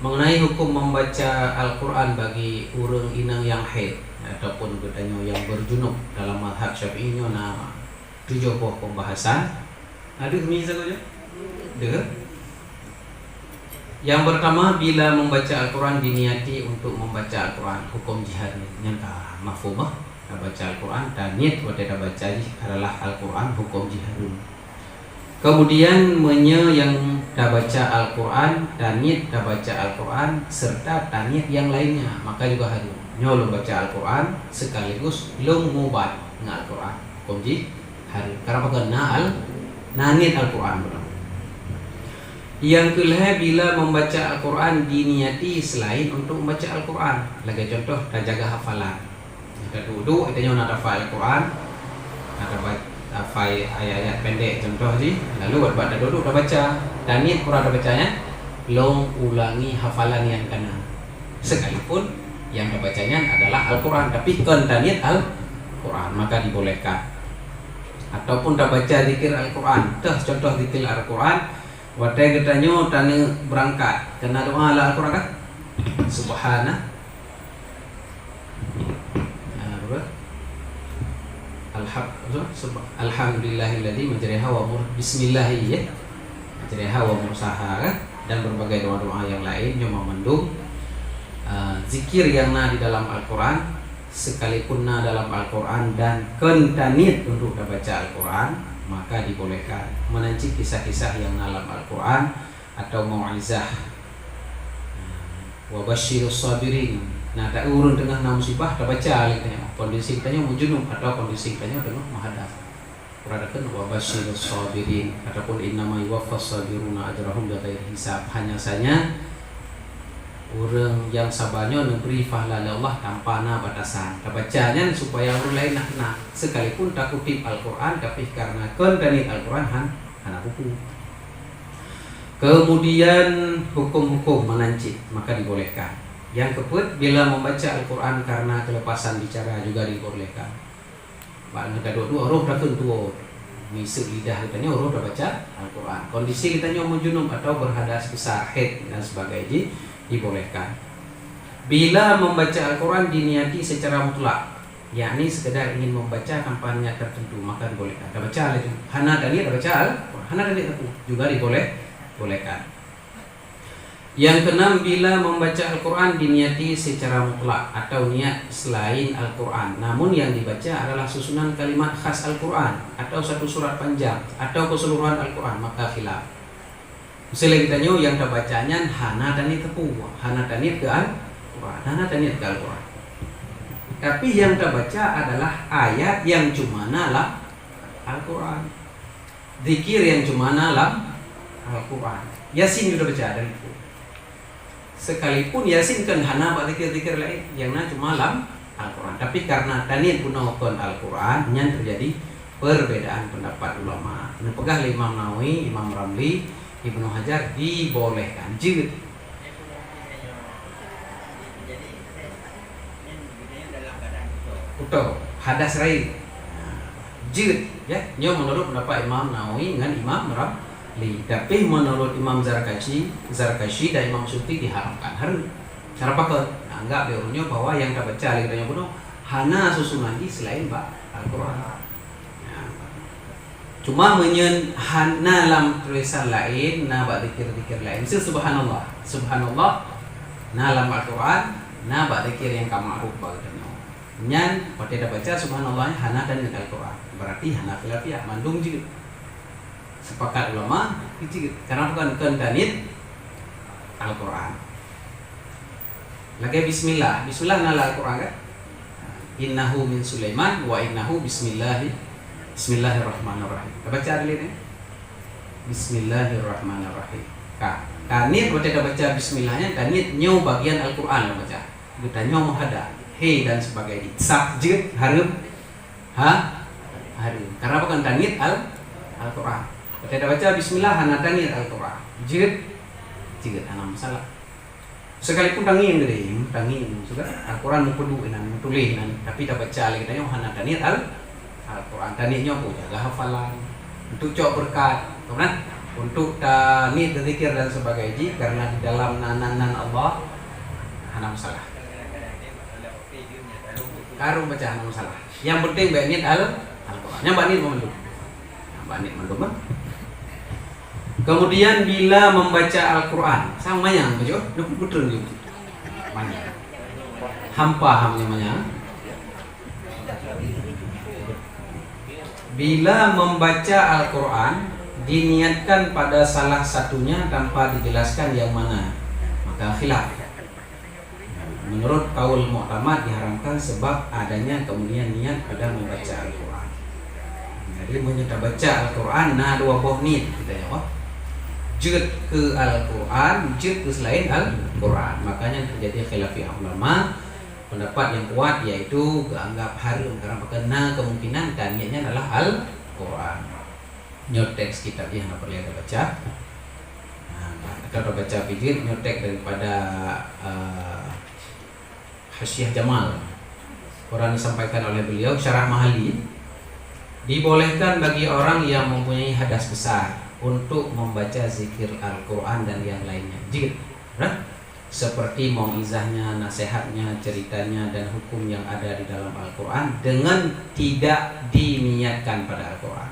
mengenai hukum membaca Al-Quran bagi urang inang yang haid ataupun katanya yang berjunub dalam mazhab Syafi'inya na 7 pembahasan. Ada misal saja. Dengar. Yang pertama, bila membaca Al-Quran diniati untuk membaca Al-Quran, hukum jihad nyata mafhumah baca Al-Quran dan niat pada baca adalah Al-Quran hukum jihad. Kemudian yang dah baca Al-Quran dan niat dah baca Al-Quran serta niat yang lainnya maka juga harus nyolong baca Al-Quran sekaligus long mubat dengan Al-Quran hukum jihad karena kena niat Al-Quran betul. Yang kelima, bila membaca Al-Quran diniati selain untuk membaca Al-Quran. Lagi contoh, dah jaga hafalan. Kita duduk, kita nak hafal Al-Quran, ada hafal ayat-ayat pendek contoh je. Lalu buat dah duduk dah baca, dan niat pura dah bacanya, long ulangi hafalan yang kena. Sekalipun yang dah bacanya adalah Al-Quran, tapi kan niat Al-Quran maka dibolehkan. Ataupun dah baca zikir Al-Quran, contoh zikir Al-Quran. Wadah katanya tanya berangkat kena doa lah Al-Quran kan? Subhana Alhamdulillahilladzi majriha wa bismillahi ya. Majriha wa mursaha kan? Dan berbagai doa-doa yang lain yang memandung zikir yang di dalam Al-Quran sekalipun dalam Al-Quran dan kentanit untuk baca Al-Quran maka dibolehkan menancik kisah-kisah yang dalam Al-Quran atau mau'izah. Wa basyirus sabirin. Nah, tak urun tengah musibah dah baca katanya. Kondisi katanya mujunub atau kondisi katanya tengah menghadap. Peradakan wa basyirus sabirin ataupun innama yuwaffas sabiruna ajrahum bighairi hisab. Hanya saja orang yang sabarnya memberi pahala Allah tanpa batasan. Bacanya supaya orang lain nak sekalipun tak kutip Al-Quran tapi karena kendani Al-Quran hana hukum. Kemudian hukum-hukum menancik maka dibolehkan. Yang keempat, bila membaca Al-Quran karena kelepasan bicara juga dibolehkan. Makna dua roh dah kentua misuk lidah katanya roh dah baca Al-Quran. Kondisi kitanya menjunub atau berhadas besar haid dan sebagainya dibolehkan. Bila membaca Al-Quran diniati secara mutlak, yakni sekedar ingin membaca tanpa niat tertentu maka dibolehkan. Dah baca itu, hana dan niat baca Al-Quran, hana dan niat juga dibolehkan. Yang keenam, bila membaca Al-Quran diniati secara mutlak atau niat selain Al-Quran, namun yang dibaca adalah susunan kalimat khas Al-Quran atau satu surat panjang atau keseluruhan Al-Quran maka khilaf. Misalnya kita yang dah bacanya hana dan niat hana dan niat ke Al-Quran, hana dan niat ke Al-Quran. Tapi yang dah baca adalah ayat yang cuma dalam Al-Quran, zikir yang cuma dalam Al-Quran. Yasin sudah baca dari itu. Sekalipun Yasin kan hana buat zikir-zikir lain yang cuma dalam Al-Quran. Tapi karena taniat gunakan Al-Quran, yang terjadi perbedaan pendapat ulama. Nepegah Imam Nawawi, Imam Ramli, Ibnu Hajar dibolehkan jilid. Utuh hadas rai jilid ya. Nyo menurut pendapat Imam Nawawi dengan Imam Ramli. Tapi menurut Imam Zarkashi dan Imam Suyuti diharamkan. Harus cara pakai anggap dia bahwa yang tak baca lagi tanya penuh hana susunan di selain Al-Quran. Cuma hana dalam tulisan lain, buat zikir-zikir lain. Subhanallah, subhanallah, dalam Al-Quran, buat zikir yang kama'ruf bagainya. Nyan, pada dah baca subhanallah hana dan Al-Quran. Berarti hana khilafiyah, mandung juga. Sepakat ulama, juga. Karena bukan kendanit Al-Quran. Lagi bismillah, bismillah nala Al-Quran kan? Innahu min Sulaiman wa innahu Bismillahirrahmanirrahim. Kita baca dulu ni. Bismillahirrahmanirrahim. Kanit kita baca bismillahnya, kanit nyo bagian Al-Quran baca. Kita nyo menghadap, he dan sebagainya. Subjek harum, harum. Karena bukan kanit Al-Quran. Kita baca bismillah hana kanit Al-Quran. Jid anak masalah. Sekalipun tangi yang gede, tangi sudah Al-Quran mukudu nan tulis nan, tapi kita baca lagi kita nyo hana kanit Al-Quran tadinya aku jaga hafalan untuk cok berkat, kemudian untuk niat zikir dan sebagainya, karena di dalam nanan Allah hana masalah. Karo baca hana masalah. Yang penting baik niat Al-Qur'an. Yang niat memandung. Yang niat memandung. Kemudian bila membaca Al-Qur'an, sama yang baca, betul gitu. Banyak. Hampa namanya. Bila membaca Al-Qur'an diniatkan pada salah satunya tanpa dijelaskan yang mana, maka khilaf. Menurut kaul mu'tamad diharamkan sebab adanya kemudian niat pada membaca Al-Qur'an. Jadi menyata baca Al-Qur'an nah dua boh niat kita jawab. Jud ke Al-Qur'an, jud ke selain Al-Qur'an. Makanya terjadi khilafiyah ulama. Pendapat yang kuat yaitu anggap haram karena kena kemungkinan dan niatnya adalah Al-Qur'an. Nyotek kitab yang perlu kita baca. Kalau baca fikir nyotek daripada Hasyiah Jamal. Quran disampaikan oleh beliau syarah Mahali. Dibolehkan bagi orang yang mempunyai hadas besar untuk membaca zikir Al-Qur'an dan yang lainnya. Jika seperti mau'izahnya, nasihatnya, ceritanya dan hukum yang ada di dalam Al-Qur'an dengan tidak diniatkan pada Al-Qur'an.